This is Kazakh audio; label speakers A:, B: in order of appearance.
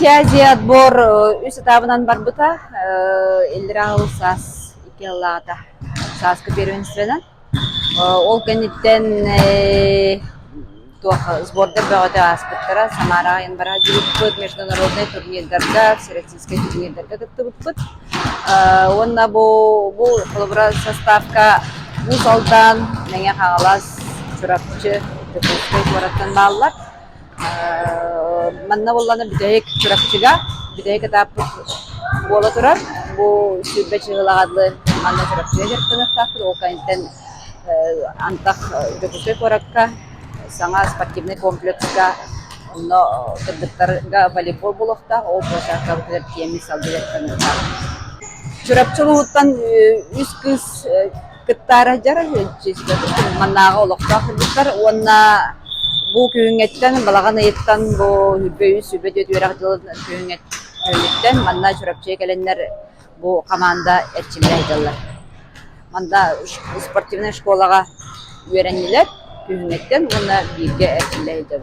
A: Тязи отбор үс этабынан барбыта, элдирагыл сас икеллата саска первенственен. Ол кенниттен туах сборда бөгөтө аспыттара Самара айын бара жүрүппүт, международный турнирдарга, всероссийский турнирдарга кыттыбытпыт. Онна бу колобра составка бу салдан меңе хагалас чурапчы тепуской бараттан баллар. Манна болланы бидайык чурапчыга, бидайык этаппыт бола турар. Бу сүрбечи гылагадлы манна чурапчыга жерттенактаппыт. Ол кайынтен антах тепуской баракка саңа спортивный комплекска, но кырдыктарга волейбол болокта, ол площадка бүтер теми салдыраттан. Чурапчылыгыттан үс кыз кыттара жара маннага олокта кырдыктар, онна бу күйүңеттен балаган ыйыттан бу хүрбөйү сүбөдө дүйрагдылын күйүңеттен манна чурапчы келеннер бу команда эрчимдейдилер. Манда спортивный школага үйрөнүлөр. Күйүңеттен оны бирге эрчимдейди.